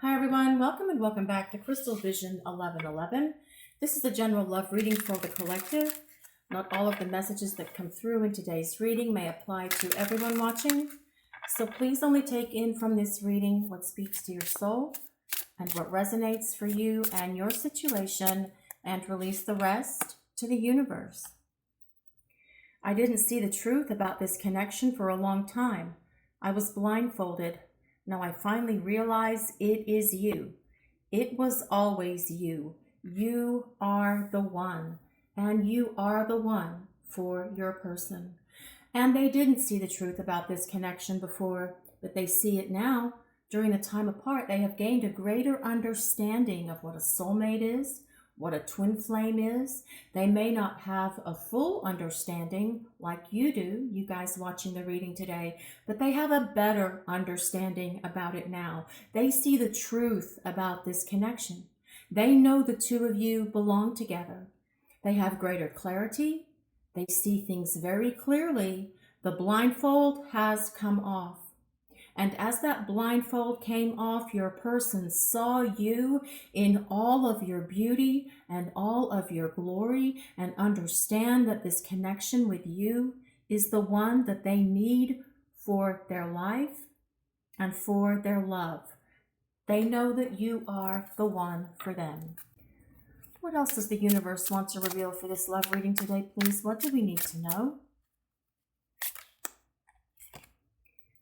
Hi everyone, welcome and welcome back to Crystal Vision 1111. This is a general love reading for the collective. Not all of the messages that come through in today's reading may apply to everyone watching. So please only take in from this reading what speaks to your soul and what resonates for you and your situation, and release the rest to the universe. I didn't see the truth about this connection for a long time. I was blindfolded. Now I finally realize it is you. It was always you. You are the one, and you are the one for your person. And they didn't see the truth about this connection before, but they see it now. During the time apart, they have gained a greater understanding of what a soulmate is, what a twin flame is. They may not have a full understanding like you do, you guys watching the reading today, but they have a better understanding about it now. They see the truth about this connection. They know the two of you belong together. They have greater clarity. They see things very clearly. The blindfold has come off. And as that blindfold came off, your person saw you in all of your beauty and all of your glory, and understand that this connection with you is the one that they need for their life and for their love. They know that you are the one for them. What else does the universe want to reveal for this love reading today, please? What do we need to know?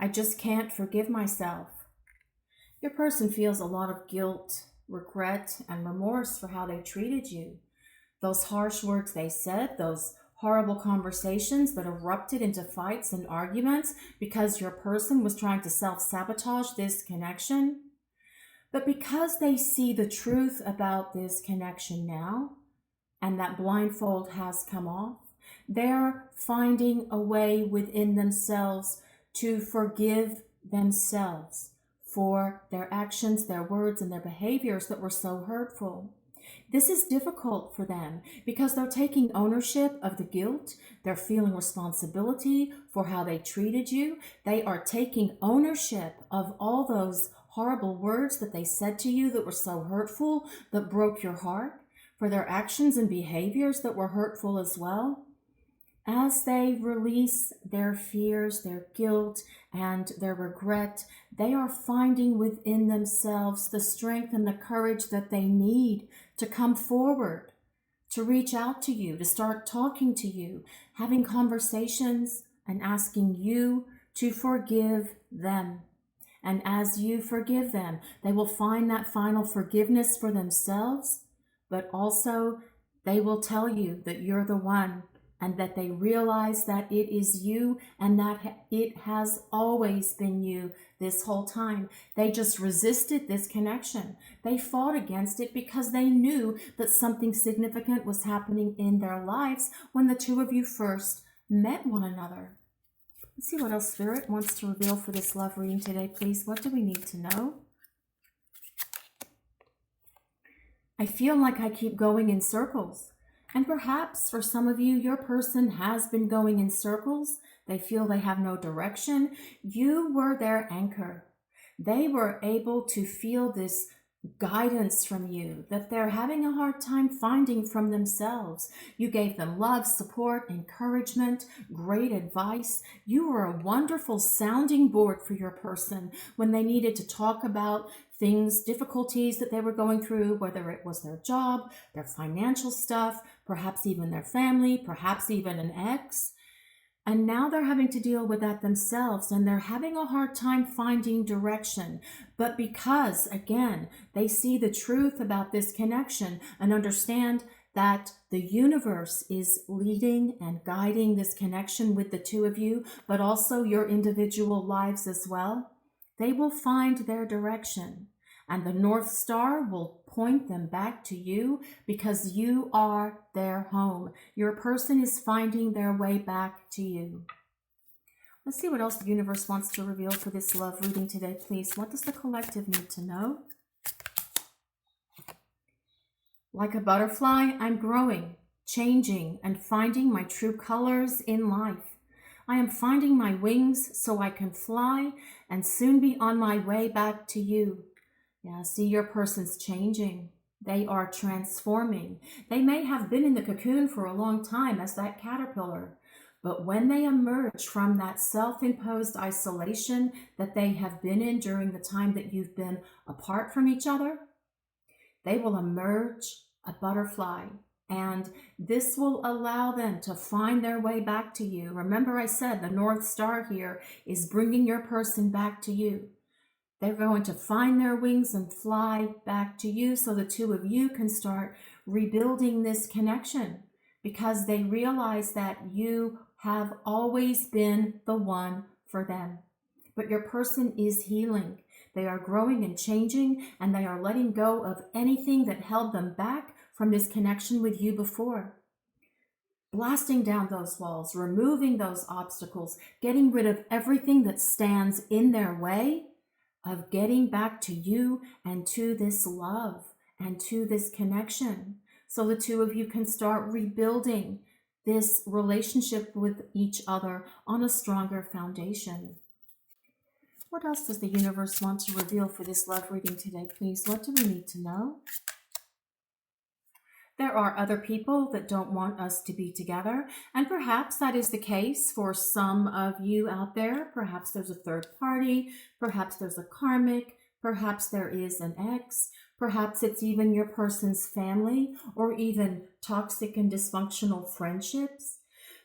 I just can't forgive myself. Your person feels a lot of guilt, regret, and remorse for how they treated you. Those harsh words they said, those horrible conversations that erupted into fights and arguments because your person was trying to self-sabotage this connection. But because they see the truth about this connection now, and that blindfold has come off, they're finding a way within themselves to forgive themselves for their actions, their words, and their behaviors that were so hurtful. This is difficult for them because they're taking ownership of the guilt. They're feeling responsibility for how they treated you. They are taking ownership of all those horrible words that they said to you that were so hurtful, that broke your heart, for their actions and behaviors that were hurtful as well. As they release their fears, their guilt, and their regret, they are finding within themselves the strength and the courage that they need to come forward, to reach out to you, to start talking to you, having conversations, and asking you to forgive them. And as you forgive them, they will find that final forgiveness for themselves, but also they will tell you that you're the one, and that they realize that it is you and that it has always been you this whole time. They just resisted this connection. They fought against it because they knew that something significant was happening in their lives when the two of you first met one another. Let's see what else Spirit wants to reveal for this love reading today, please. What do we need to know? I feel like I keep going in circles. And perhaps for some of you, your person has been going in circles. They feel they have no direction. You were their anchor. They were able to feel this guidance from you that they're having a hard time finding from themselves. You gave them love, support, encouragement, great advice. You were a wonderful sounding board for your person when they needed to talk about things, difficulties that they were going through, whether it was their job, their financial stuff, perhaps even their family, perhaps even an ex. And now they're having to deal with that themselves, and they're having a hard time finding direction. But because, again, they see the truth about this connection and understand that the universe is leading and guiding this connection with the two of you, but also your individual lives as well, they will find their direction. And the North Star will point them back to you because you are their home. Your person is finding their way back to you. Let's see what else the universe wants to reveal for this love reading today, please. What does the collective need to know? Like a butterfly, I'm growing, changing, and finding my true colors in life. I am finding my wings so I can fly and soon be on my way back to you. Yeah, see, your person's changing. They are transforming. They may have been in the cocoon for a long time as that caterpillar, but when they emerge from that self-imposed isolation that they have been in during the time that you've been apart from each other, they will emerge a butterfly. And this will allow them to find their way back to you. Remember, I said the North Star here is bringing your person back to you. They're going to find their wings and fly back to you so the two of you can start rebuilding this connection, because they realize that you have always been the one for them. But your person is healing. They are growing and changing, and they are letting go of anything that held them back from this connection with you before. Blasting down those walls, removing those obstacles, getting rid of everything that stands in their way of getting back to you and to this love and to this connection, so the two of you can start rebuilding this relationship with each other on a stronger foundation. What else does the universe want to reveal for this love reading today, please? What do we need to know? There are other people that don't want us to be together, and perhaps that is the case for some of you out there. Perhaps there's a third party, perhaps there's a karmic, perhaps there is an ex, perhaps it's even your person's family, or even toxic and dysfunctional friendships.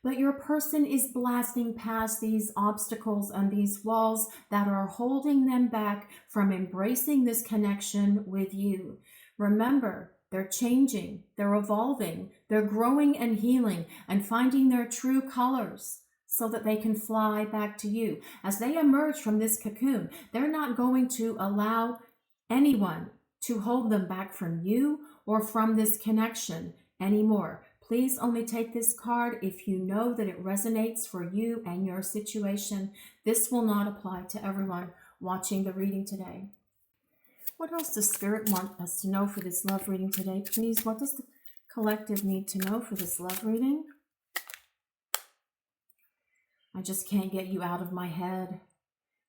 But your person is blasting past these obstacles and these walls that are holding them back from embracing this connection with you. Remember, they're changing, they're evolving, they're growing and healing and finding their true colors so that they can fly back to you. As they emerge from this cocoon, they're not going to allow anyone to hold them back from you or from this connection anymore. Please only take this card if you know that it resonates for you and your situation. This will not apply to everyone watching the reading today. What else does Spirit want us to know for this love reading today, please? What does the collective need to know for this love reading? I just can't get you out of my head.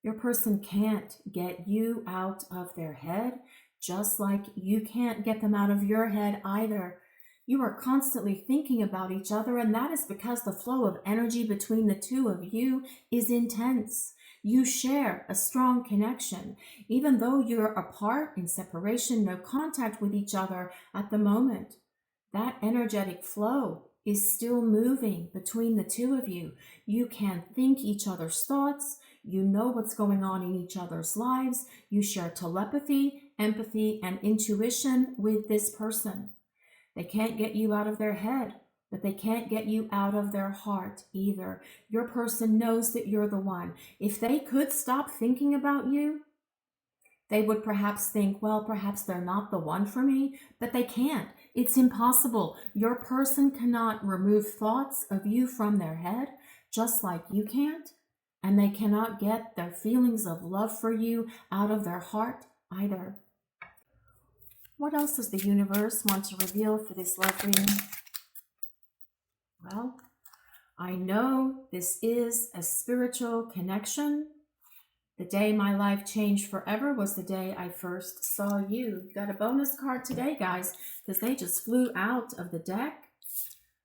Your person can't get you out of their head, just like you can't get them out of your head either. You are constantly thinking about each other, and that is because the flow of energy between the two of you is intense. You share a strong connection. Even though you're apart, in separation, no contact with each other at the moment, that energetic flow is still moving between the two of you. You can think each other's thoughts. You know what's going on in each other's lives. You share telepathy, empathy, and intuition with this person. They can't get you out of their head, but they can't get you out of their heart either. Your person knows that you're the one. If they could stop thinking about you, they would perhaps think, well, perhaps they're not the one for me, but they can't. It's impossible. Your person cannot remove thoughts of you from their head, just like you can't, and they cannot get their feelings of love for you out of their heart either. What else does the universe want to reveal for this love reading? Well, I know this is a spiritual connection. The day my life changed forever was the day I first saw you. You got a bonus card today, guys, because they just flew out of the deck.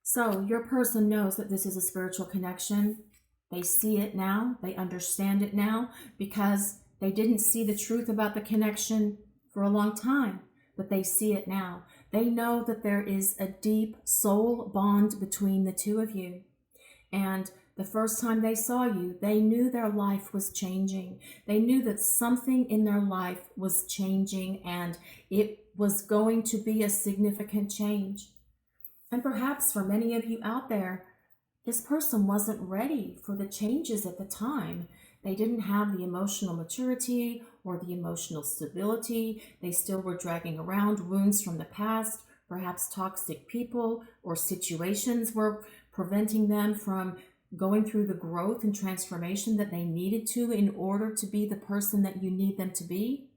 So your person knows that this is a spiritual connection. They see it now. They understand it now because they didn't see the truth about the connection for a long time, but they see it now. They know that there is a deep soul bond between the two of you. And the first time they saw you, they knew their life was changing. They knew that something in their life was changing and it was going to be a significant change. And perhaps for many of you out there, this person wasn't ready for the changes at the time. They didn't have the emotional maturity or the emotional stability. They still were dragging around wounds from the past. Perhaps toxic people or situations were preventing them from going through the growth and transformation that they needed to in order to be the person that you need them to be.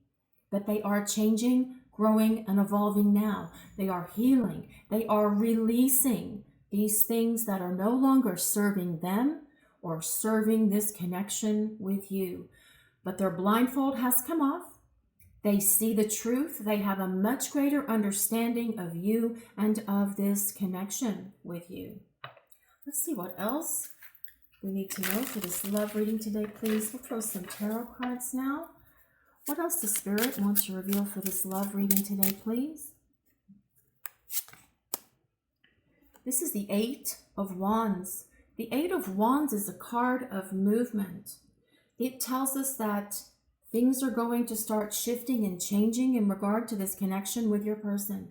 But they are changing, growing, and evolving now. They are healing. They are releasing these things that are no longer serving them or serving this connection with you. But their blindfold has come off. They see the truth. They have a much greater understanding of you and of this connection with you. Let's see what else we need to know for this love reading today, please. We'll throw some tarot cards now. What else does Spirit want to reveal for this love reading today, please? This is the Eight of Wands. The Eight of Wands is a card of movement. It tells us that things are going to start shifting and changing in regard to this connection with your person.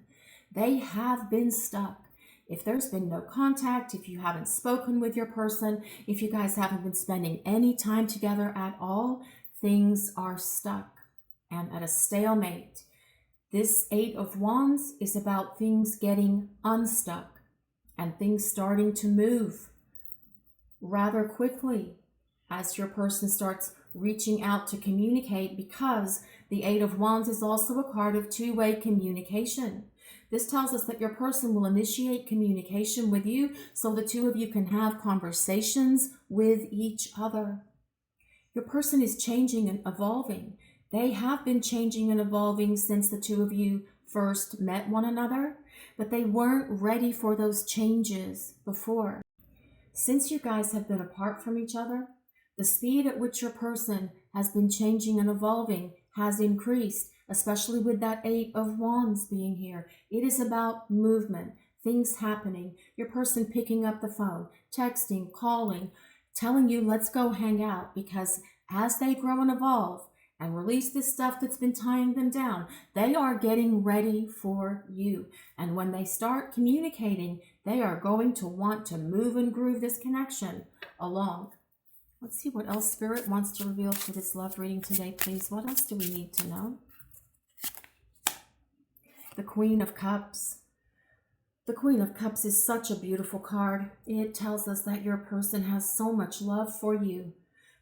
They have been stuck. If there's been no contact, if you haven't spoken with your person, if you guys haven't been spending any time together at all, things are stuck and at a stalemate. This Eight of Wands is about things getting unstuck and things starting to move rather quickly as your person starts reaching out to communicate, because the Eight of Wands is also a card of two-way communication. This tells us that your person will initiate communication with you so the two of you can have conversations with each other. Your person is changing and evolving. They have been changing and evolving since the two of you first met one another, but they weren't ready for those changes before. Since you guys have been apart from each other, the speed at which your person has been changing and evolving has increased, especially with that Eight of Wands being here. It is about movement, things happening, your person picking up the phone, texting, calling, telling you, let's go hang out, because as they grow and evolve and release this stuff that's been tying them down, they are getting ready for you. And when they start communicating, they are going to want to move and groove this connection along. Let's see what else Spirit wants to reveal for this love reading today, please. What else do we need to know? The Queen of Cups. The Queen of Cups is such a beautiful card. It tells us that your person has so much love for you.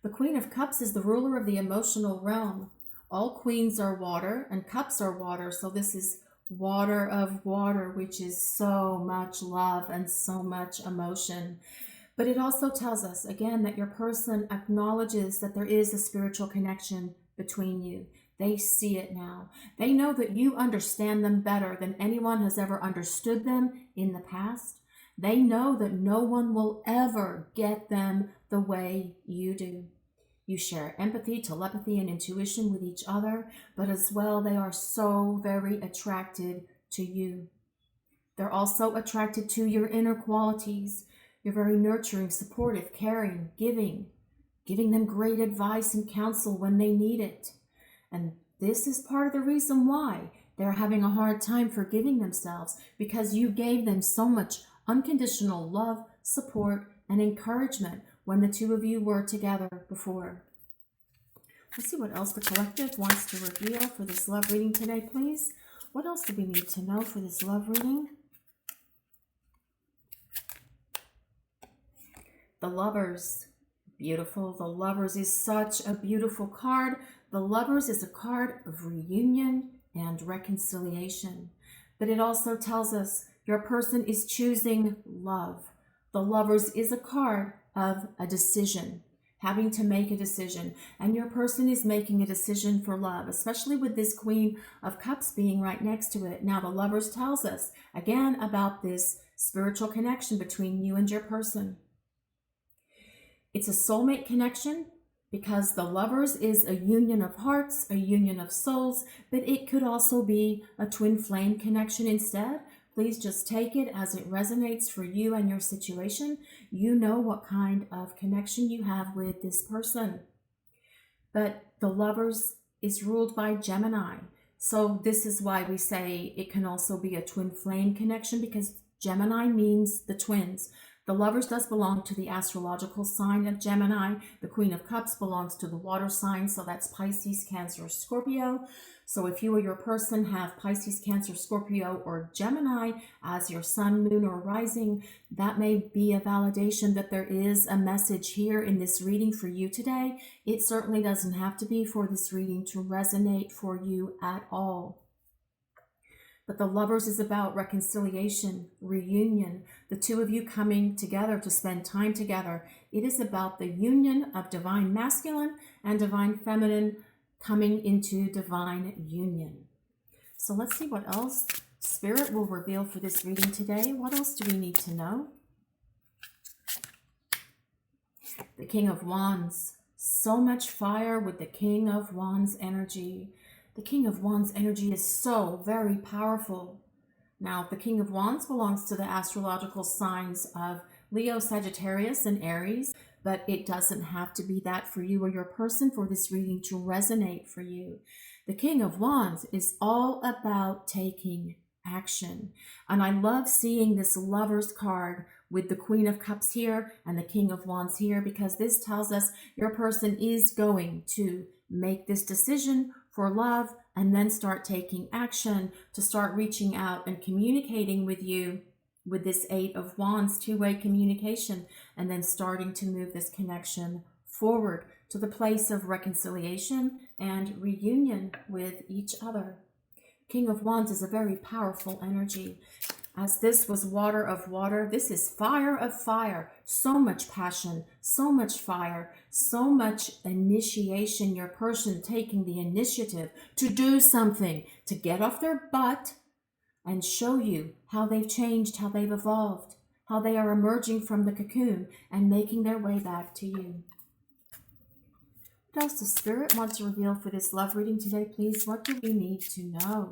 The Queen of Cups is the ruler of the emotional realm. All queens are water and cups are water, so this is water of water, which is so much love and so much emotion. But it also tells us, again, that your person acknowledges that there is a spiritual connection between you. They see it now. They know that you understand them better than anyone has ever understood them in the past. They know that no one will ever get them the way you do. You share empathy, telepathy, and intuition with each other, but as well, they are so very attracted to you. They're also attracted to your inner qualities. You're very nurturing, supportive, caring, giving them great advice and counsel when they need it. And this is part of the reason why they're having a hard time forgiving themselves, because you gave them so much unconditional love, support, and encouragement when the two of you were together before. Let's see what else the collective wants to reveal for this love reading today, please. What else do we need to know for this love reading? The Lovers. Beautiful. The Lovers is such a beautiful card. The Lovers is a card of reunion and reconciliation. But it also tells us your person is choosing love. The Lovers is a card of a decision, having to make a decision. And your person is making a decision for love, especially with this Queen of Cups being right next to it. Now, the Lovers tells us, again, about this spiritual connection between you and your person. It's a soulmate connection because the Lovers is a union of hearts, a union of souls, but it could also be a twin flame connection instead. Please just take it as it resonates for you and your situation. You know what kind of connection you have with this person. But the Lovers is ruled by Gemini. So this is why we say it can also be a twin flame connection, because Gemini means the twins. The Lovers does belong to the astrological sign of Gemini. The Queen of Cups belongs to the water sign, so that's Pisces, Cancer, Scorpio. So if you or your person have Pisces, Cancer, Scorpio, or Gemini as your sun, moon, or rising, that may be a validation that there is a message here in this reading for you today. It certainly doesn't have to be for this reading to resonate for you at all. But the Lovers is about reconciliation, reunion, the two of you coming together to spend time together. It is about the union of divine masculine and divine feminine coming into divine union. So let's see what else Spirit will reveal for this reading today. What else do we need to know? The King of Wands. So much fire with the King of Wands energy. The King of Wands energy is so very powerful. Now, the King of Wands belongs to the astrological signs of Leo, Sagittarius, and Aries, but it doesn't have to be that for you or your person for this reading to resonate for you. The King of Wands is all about taking action. And I love seeing this Lover's card with the Queen of Cups here and the King of Wands here, because this tells us your person is going to make this decision for love and then start taking action to start reaching out and communicating with you with this Eight of Wands, two-way communication, and then starting to move this connection forward to the place of reconciliation and reunion with each other. King of Wands is a very powerful energy. As this was water of water, this is fire of fire. So much passion, so much fire, so much initiation. Your person taking the initiative to do something, to get off their butt and show you how they've changed, how they've evolved, how they are emerging from the cocoon and making their way back to you. What else does Spirit want to reveal for this love reading today, please? What do we need to know?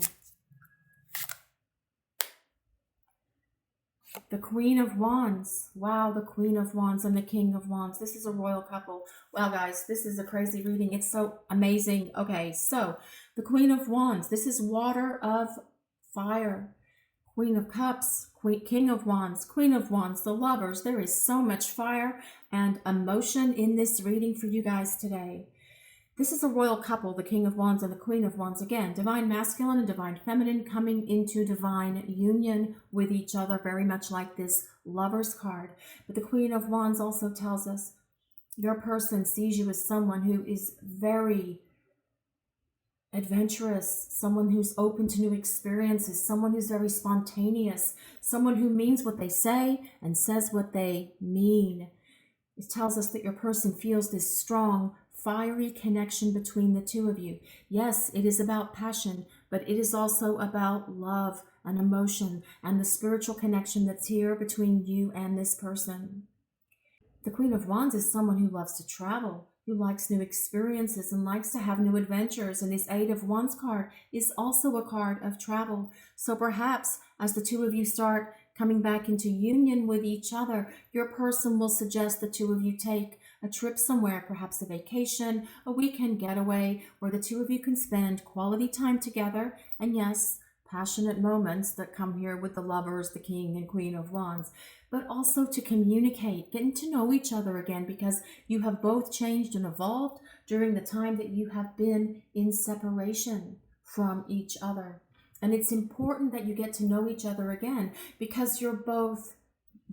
The Queen of Wands. Wow, the Queen of Wands and the King of Wands. This is a royal couple. Wow, guys, this is a crazy reading. It's so amazing. Okay, so the Queen of Wands. This is water of fire. Queen of Cups, King of Wands, Queen of Wands, the lovers. There is so much fire and emotion in this reading for you guys today. This is a royal couple, the King of Wands and the Queen of Wands. Again, divine masculine and divine feminine coming into divine union with each other, very much like this Lover's card. But the Queen of Wands also tells us your person sees you as someone who is very adventurous, someone who's open to new experiences, someone who's very spontaneous, someone who means what they say and says what they mean. It tells us that your person feels this strong, fiery connection between the two of you. Yes, it is about passion, but it is also about love and emotion and the spiritual connection that's here between you and this person. The Queen of Wands is someone who loves to travel, who likes new experiences and likes to have new adventures. And this Eight of Wands card is also a card of travel. So perhaps as the two of you start coming back into union with each other, your person will suggest the two of you take a trip somewhere, perhaps a vacation, a weekend getaway, where the two of you can spend quality time together. And yes, passionate moments that come here with the lovers, the King and Queen of Wands, but also to communicate, getting to know each other again, because you have both changed and evolved during the time that you have been in separation from each other. And it's important that you get to know each other again, because you're both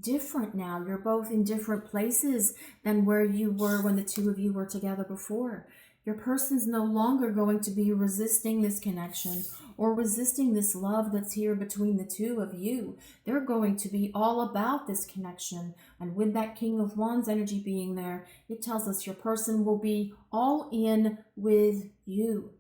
different now. You're both in different places than where you were when the two of you were together before. Your person's no longer going to be resisting this connection or resisting this love that's here between the two of you. They're going to be all about this connection. And with that King of Wands energy being there, it tells us your person will be all in with you,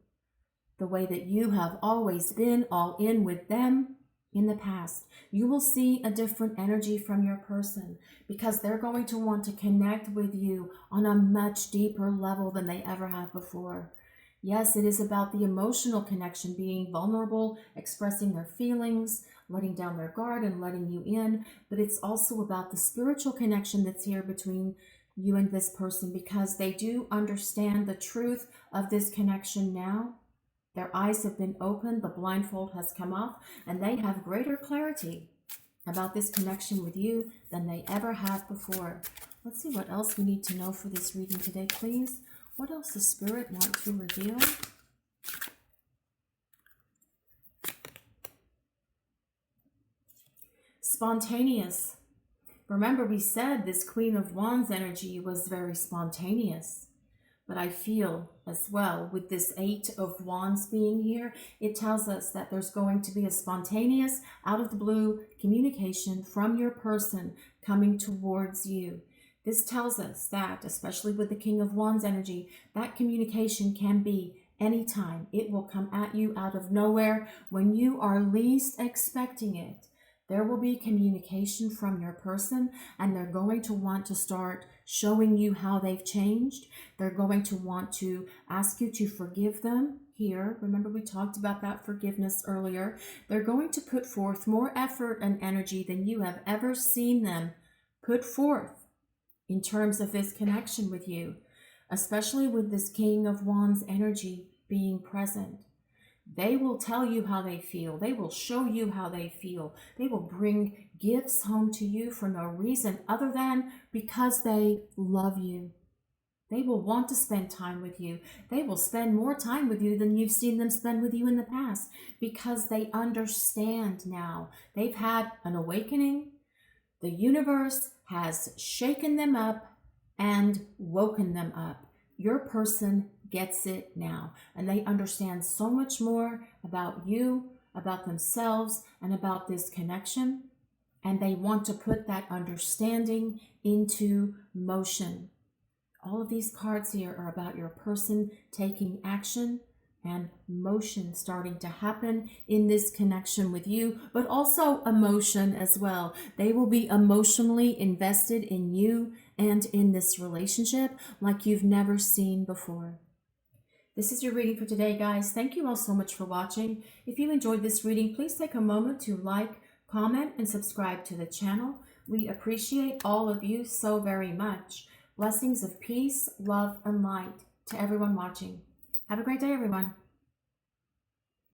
the way that you have always been all in with them in the past. You will see a different energy from your person, because they're going to want to connect with you on a much deeper level than they ever have before. Yes, it is about the emotional connection, being vulnerable, expressing their feelings, letting down their guard and letting you in. But it's also about the spiritual connection that's here between you and this person, because they do understand the truth of this connection now. Their eyes have been opened, the blindfold has come off, and they have greater clarity about this connection with you than they ever have before. Let's see what else we need to know for this reading today, please. What else does Spirit want to reveal? Spontaneous. Remember, we said this Queen of Wands energy was very spontaneous. But I feel as well with this Eight of Wands being here, it tells us that there's going to be a spontaneous, out of the blue communication from your person coming towards you. This tells us that, especially with the King of Wands energy, that communication can be anytime. It will come at you out of nowhere when you are least expecting it. There will be communication from your person, and they're going to want to start showing you how they've changed. They're going to want to ask you to forgive them here. Remember, we talked about that forgiveness earlier. They're going to put forth more effort and energy than you have ever seen them put forth in terms of this connection with you, especially with this King of Wands energy being present. They will tell you how they feel. They will show you how they feel. They will bring gifts home to you for no reason other than because they love you. They will want to spend time with you. They will spend more time with you than you've seen them spend with you in the past because they understand now. They've had an awakening. The universe has shaken them up and woken them up. Your person gets it now, and they understand so much more about you, about themselves, and about this connection, and they want to put that understanding into motion. All of these cards here are about your person taking action and motion starting to happen in this connection with you, but also emotion as well. They will be emotionally invested in you and in this relationship like you've never seen before. This is your reading for today, guys. Thank you all so much for watching. If you enjoyed this reading, please take a moment to like, comment, and subscribe to the channel. We appreciate all of you so very much. Blessings of peace, love, and light to everyone watching. Have a great day, everyone.